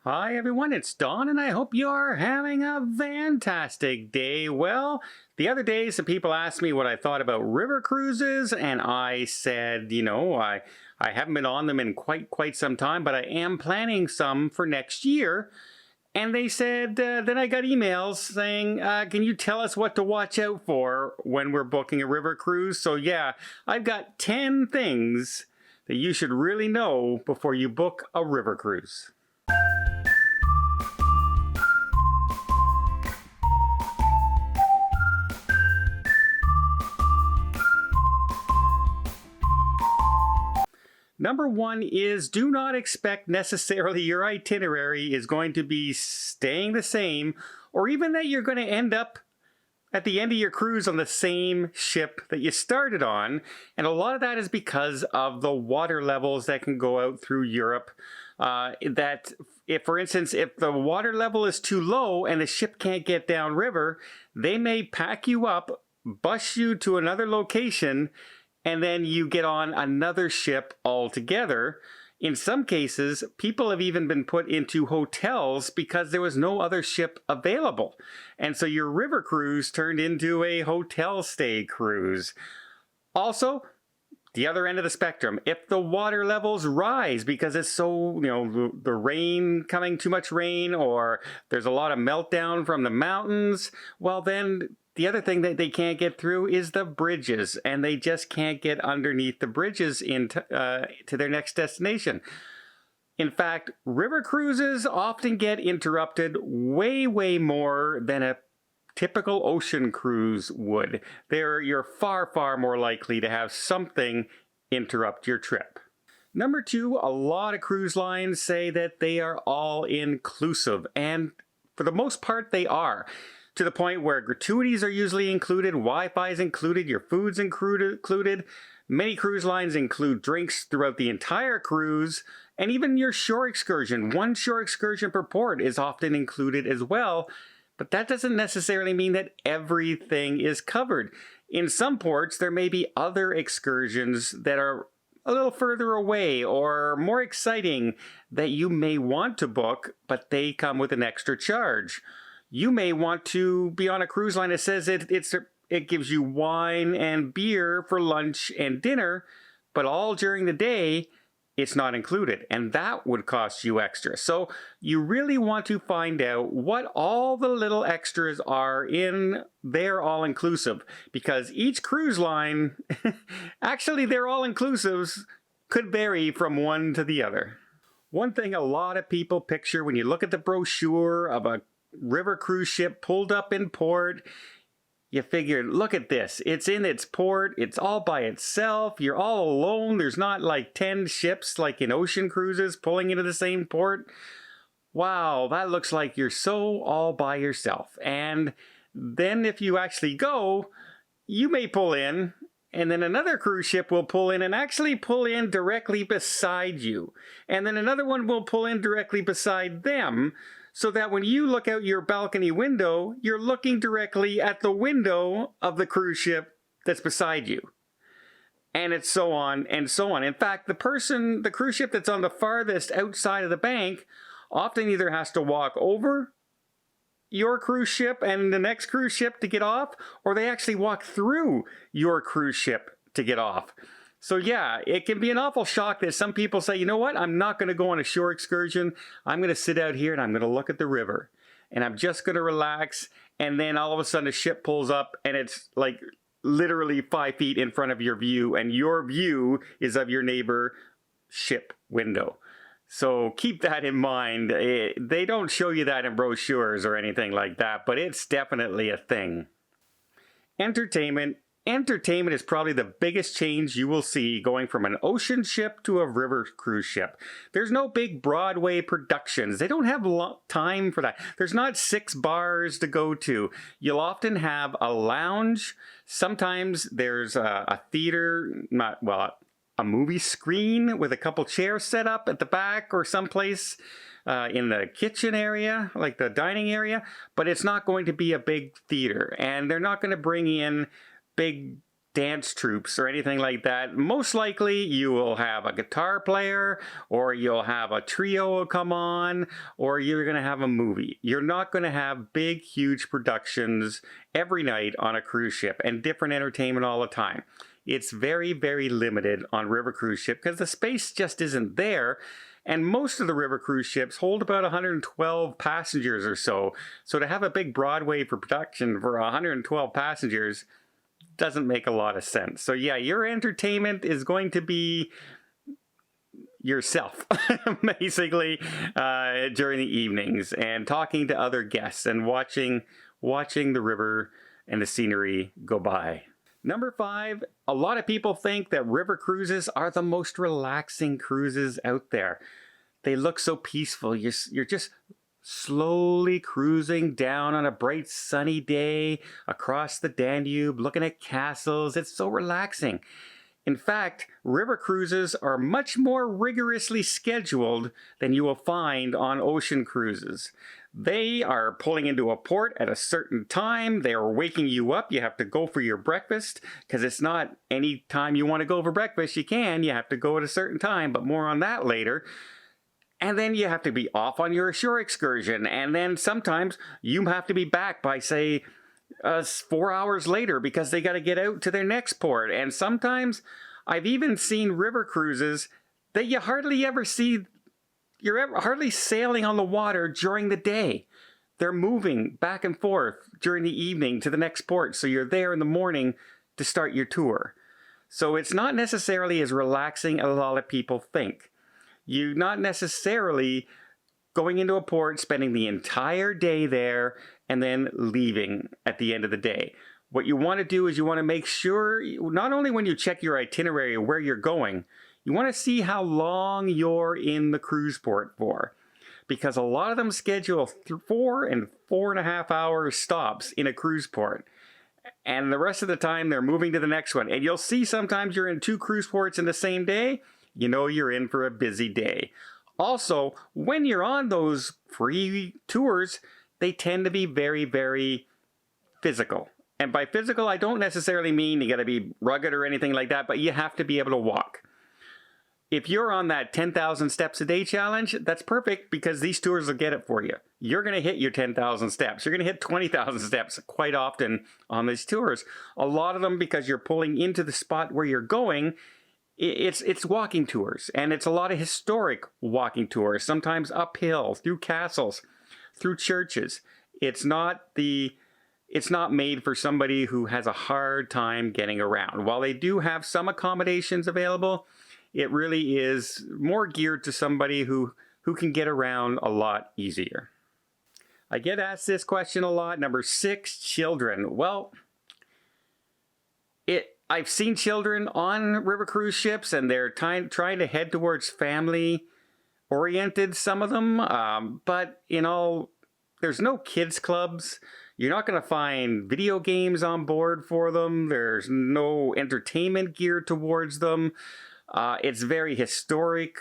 Hi everyone, it's Don and I hope you're having a fantastic day. Well, the other day some people asked me what I thought about river cruises and I said, I haven't been on them in quite some time, but I am planning some for next year. And they said, then I got emails saying, can you tell us what to watch out for when we're booking a river cruise? So yeah, I've got 10 things that you should really know before you book a river cruise. Number one is do not expect necessarily your itinerary is going to be staying the same, or even that you're going to end up at the end of your cruise on the same ship that you started on. And a lot of that is because of the water levels that can go out through Europe. That if, for instance, if the water level is too low and the ship can't get downriver, they may pack you up, bus you to another location, and then you get on another ship altogether. In some cases, people have even been put into hotels because there was no other ship available. And so your river cruise turned into a hotel stay cruise. Also, the other end of the spectrum, if the water levels rise because it's so, the rain coming, too much rain, or there's a lot of meltdown from the mountains, well then, the other thing that they can't get through is the bridges, and they just can't get underneath the bridges into to their next destination. In fact, river cruises often get interrupted way more than a typical ocean cruise would. You're far more likely to have something interrupt your trip. Number two, a lot of cruise lines say that they are all inclusive, and for the most part they are. To the point where gratuities are usually included, Wi-Fi is included, your food's included. Many cruise lines include drinks throughout the entire cruise, and even your shore excursion. One shore excursion per port is often included as well, but that doesn't necessarily mean that everything is covered. In some ports, there may be other excursions that are a little further away or more exciting that you may want to book, but they come with an extra charge. You may want to be on a cruise line that says it gives you wine and beer for lunch and dinner, but all during the day, it's not included, and that would cost you extra. So you really want to find out what all the little extras are in their all-inclusive, because each cruise line, actually their all-inclusives could vary from one to the other. One thing a lot of people picture when you look at the brochure of a river cruise ship pulled up in port, you figure, look at this, it's in its port, it's all by itself, you're all alone, there's not like 10 ships like in ocean cruises pulling into the same port. Wow, that looks like you're so all by yourself. And then if you actually go, you may pull in, and then another cruise ship will pull in and actually pull in directly beside you. And then another one will pull in directly beside them, so that when you look out your balcony window, you're looking directly at the window of the cruise ship that's beside you. And it's so on and so on. In fact, the cruise ship that's on the farthest outside of the bank often either has to walk over your cruise ship and the next cruise ship to get off, or they actually walk through your cruise ship to get off. So yeah, it can be an awful shock that some people say, you know what, I'm not going to go on a shore excursion. I'm going to sit out here and I'm going to look at the river. And I'm just going to relax. And then all of a sudden a ship pulls up and it's like literally 5 feet in front of your view. And your view is of your neighbor ship window. So keep that in mind. They don't show you that in brochures or anything like that, but it's definitely a thing. Entertainment. Entertainment is probably the biggest change you will see going from an ocean ship to a river cruise ship. There's no big Broadway productions. They don't have time for that. There's not 6 bars to go to. You'll often have a lounge. Sometimes there's a theater, a movie screen with a couple chairs set up at the back or someplace in the kitchen area, like the dining area. But it's not going to be a big theater. And they're not going to bring in big dance troops or anything like that. Most likely you will have a guitar player, or you'll have a trio come on, or you're going to have a movie. You're not going to have big, huge productions every night on a cruise ship and different entertainment all the time. It's very, very limited on river cruise ship because the space just isn't there. And most of the river cruise ships hold about 112 passengers or so. So to have a big Broadway for production for 112 passengers doesn't make a lot of sense. So yeah, your entertainment is going to be yourself, basically, during the evenings, and talking to other guests and watching the river and the scenery go by. Number 5, a lot of people think that river cruises are the most relaxing cruises out there. They look so peaceful. You're just slowly cruising down on a bright sunny day across the Danube, looking at castles. It's so relaxing. In fact, river cruises are much more rigorously scheduled than you will find on ocean cruises. They are pulling into a port at a certain time. They are waking you up. You have to go for your breakfast, because it's not any time you want to go for breakfast. You can. You have to go at a certain time, but more on that later. And then you have to be off on your shore excursion. And then sometimes you have to be back by, say, 4 hours later because they got to get out to their next port. And sometimes I've even seen river cruises that you hardly ever see. You're hardly sailing on the water during the day. They're moving back and forth during the evening to the next port. So you're there in the morning to start your tour. So it's not necessarily as relaxing as a lot of people think. You're not necessarily going into a port, spending the entire day there, and then leaving at the end of the day. What you want to do is you want to make sure, not only when you check your itinerary where you're going, you want to see how long you're in the cruise port for. Because a lot of them schedule 4 and 4.5 hour stops in a cruise port. And the rest of the time they're moving to the next one. And you'll see sometimes you're in 2 cruise ports in the same day. You know you're in for a busy day. Also, when you're on those free tours, they tend to be very, very physical. And by physical, I don't necessarily mean you got to be rugged or anything like that, but you have to be able to walk. If you're on that 10,000 steps a day challenge, that's perfect, because these tours will get it for you. You're going to hit your 10,000 steps. You're going to hit 20,000 steps quite often on these tours. A lot of them, because you're pulling into the spot where you're going, it's walking tours, and it's a lot of historic walking tours, sometimes uphill, through castles, through churches. It's not made for somebody who has a hard time getting around. While they do have some accommodations available, it really is more geared to somebody who can get around a lot easier. I get asked this question a lot. Number 6, children. Well, I've seen children on river cruise ships, and they're trying to head towards family-oriented, some of them. But, there's no kids clubs. You're not going to find video games on board for them. There's no entertainment geared towards them. It's very historic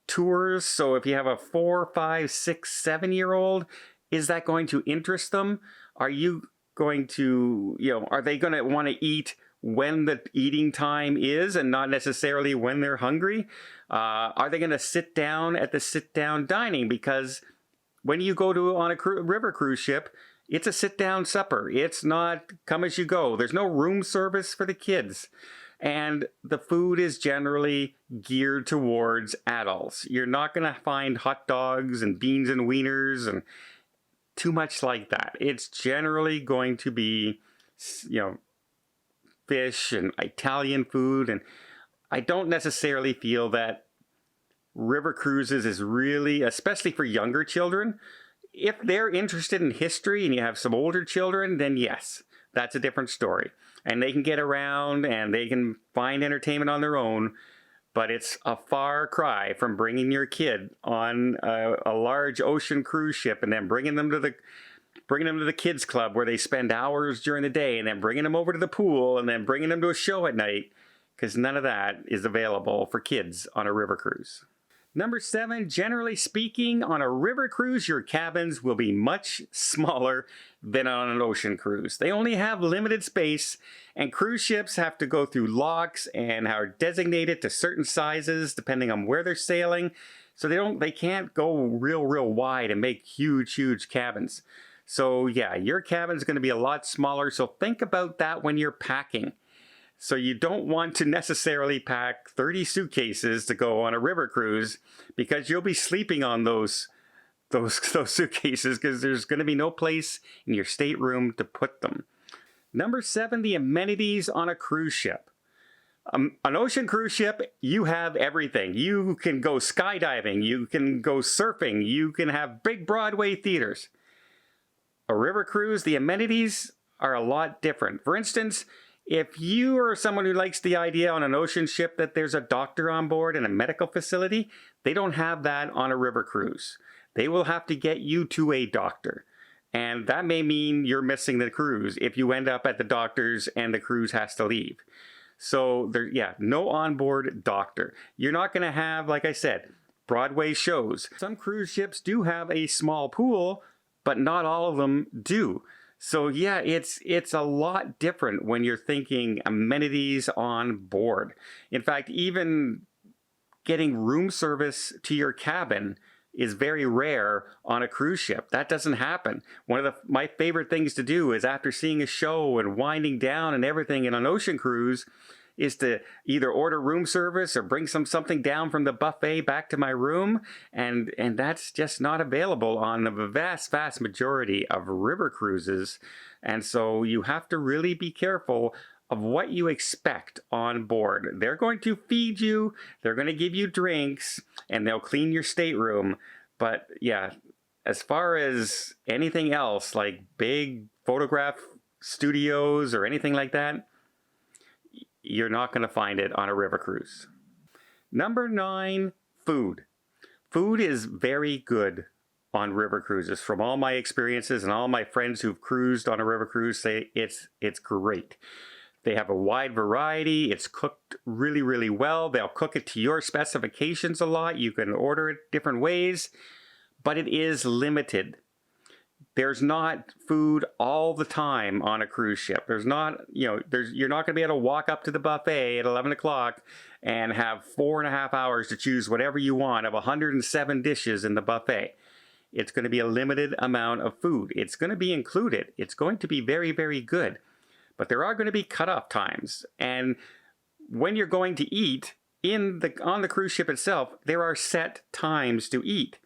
tours. So if you have a 4, 5, 6, 7-year-old, is that going to interest them? Are you going to, are they going to want to eat when the eating time is and not necessarily when they're hungry? Are they going to sit down at the sit-down dining? Because when you go on a river cruise ship, it's a sit-down supper. It's not come as you go. There's no room service for the kids. And the food is generally geared towards adults. You're not going to find hot dogs and beans and wieners and too much like that. It's generally going to be, fish and Italian food. And I don't necessarily feel that river cruises is really, especially for younger children, if they're interested in history and you have some older children, then yes, that's a different story. And they can get around and they can find entertainment on their own. But it's a far cry from bringing your kid on a large ocean cruise ship and then bringing them to the kids club where they spend hours during the day, and then bringing them over to the pool, and then bringing them to a show at night, because none of that is available for kids on a river cruise. Number 7, generally speaking, on a river cruise, your cabins will be much smaller than on an ocean cruise. They only have limited space, and cruise ships have to go through locks and are designated to certain sizes depending on where they're sailing. So they can't go real wide and make huge cabins. So yeah, your cabin's going to be a lot smaller, so think about that when you're packing. So you don't want to necessarily pack 30 suitcases to go on a river cruise, because you'll be sleeping on those suitcases because there's going to be no place in your stateroom to put them. Number 7, the amenities on a cruise ship. An ocean cruise ship, you have everything. You can go skydiving, you can go surfing, you can have big Broadway theaters. A river cruise, the amenities are a lot different. For instance, if you are someone who likes the idea on an ocean ship that there's a doctor on board and a medical facility, they don't have that on a river cruise. They will have to get you to a doctor. And that may mean you're missing the cruise if you end up at the doctor's and the cruise has to leave. So no onboard doctor. You're not going to have, like I said, Broadway shows. Some cruise ships do have a small pool, but not all of them do. So yeah, it's a lot different when you're thinking amenities on board. In fact, even getting room service to your cabin is very rare on a cruise ship. That doesn't happen. One of my favorite things to do is, after seeing a show and winding down and everything in an ocean cruise, is to either order room service or bring something down from the buffet back to my room, and that's just not available on the vast majority of river cruises. And so you have to really be careful of what you expect on board. They're going to feed you, they're going to give you drinks, and they'll clean your stateroom. But yeah, as far as anything else, like big photograph studios or anything like that, you're not going to find it on a river cruise. Number 9, food. Food is very good on river cruises. From all my experiences and all my friends who've cruised on a river cruise say it's great. They have a wide variety. It's cooked really well. They'll cook it to your specifications a lot. You can order it different ways, but it is limited. There's not food all the time on a cruise ship. There's not, you're not going to be able to walk up to the buffet at 11 o'clock and have 4.5 hours to choose whatever you want of 107 dishes in the buffet. It's going to be a limited amount of food. It's going to be included. It's going to be very good. But there are going to be cutoff times. And when you're going to eat on the cruise ship itself, there are set times to eat.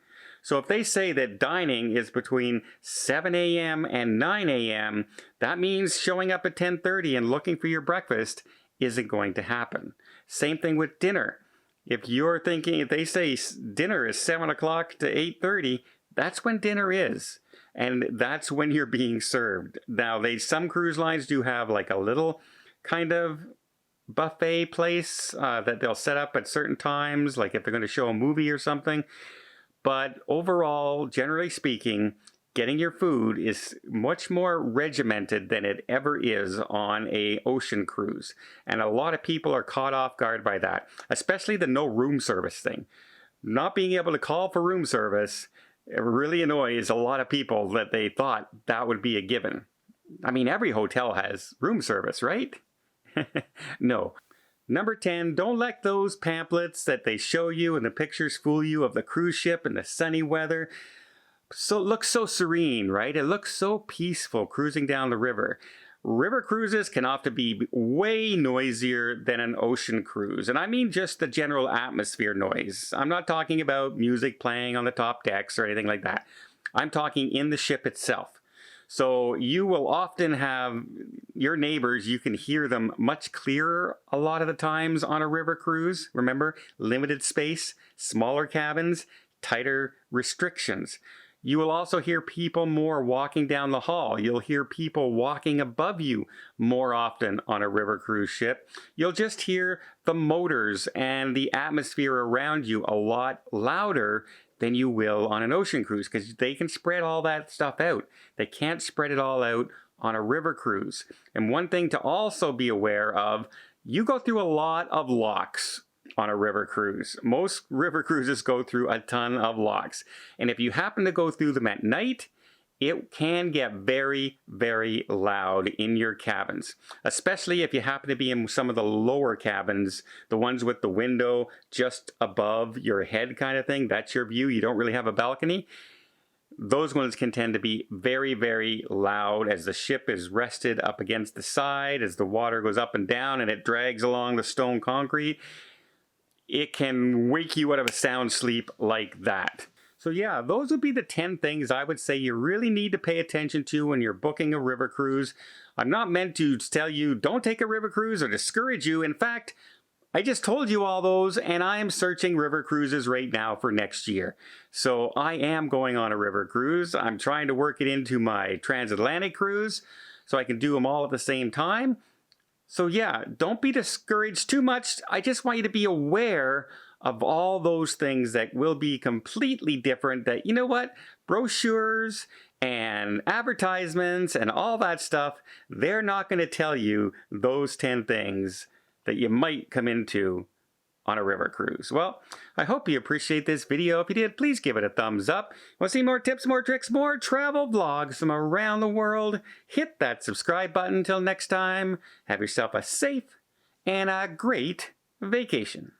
So if they say that dining is between 7 a.m. and 9 a.m., that means showing up at 10:30 and looking for your breakfast isn't going to happen. Same thing with dinner. If they say dinner is 7 o'clock to 8:30, that's when dinner is. And that's when you're being served. Now, some cruise lines do have like a little kind of buffet place that they'll set up at certain times, like if they're going to show a movie or something. But overall, generally speaking, getting your food is much more regimented than it ever is on an ocean cruise. And a lot of people are caught off guard by that, especially the no room service thing. Not being able to call for room service, it really annoys a lot of people that they thought that would be a given. I mean, every hotel has room service, right? No. Number 10, don't let those pamphlets that they show you and the pictures fool you of the cruise ship and the sunny weather. So it looks so serene, right? It looks so peaceful cruising down the river. River cruises can often be way noisier than an ocean cruise. And I mean just the general atmosphere noise. I'm not talking about music playing on the top decks or anything like that. I'm talking in the ship itself. So you will often have your neighbors, you can hear them much clearer a lot of the times on a river cruise. Remember, limited space, smaller cabins, tighter restrictions. You will also hear people more walking down the hall. You'll hear people walking above you more often on a river cruise ship. You'll just hear the motors and the atmosphere around you a lot louder than you will on an ocean cruise, because they can spread all that stuff out. They can't spread it all out on a river cruise. And one thing to also be aware of, you go through a lot of locks on a river cruise. Most river cruises go through a ton of locks. And if you happen to go through them at night, it can get very, very loud in your cabins, especially if you happen to be in some of the lower cabins, the ones with the window just above your head kind of thing. That's your view. You don't really have a balcony. Those ones can tend to be very, very loud as the ship is rested up against the side, as the water goes up and down and it drags along the stone concrete. It can wake you out of a sound sleep like that. So yeah, those would be the 10 things I would say you really need to pay attention to when you're booking a river cruise. I'm not meant to tell you don't take a river cruise or discourage you. In fact, I just told you all those, and I am searching river cruises right now for next year. So I am going on a river cruise. I'm trying to work it into my transatlantic cruise so I can do them all at the same time. So yeah, don't be discouraged too much. I just want you to be aware of all those things that will be completely different, that, you know what, brochures and advertisements and all that stuff, they're not going to tell you those 10 things that you might come into on a river cruise. Well, I hope you appreciate this video. If you did, please give it a thumbs up. Want to see more tips, more tricks, more travel vlogs from around the world? Hit that subscribe button. Until next time, have yourself a safe and a great vacation.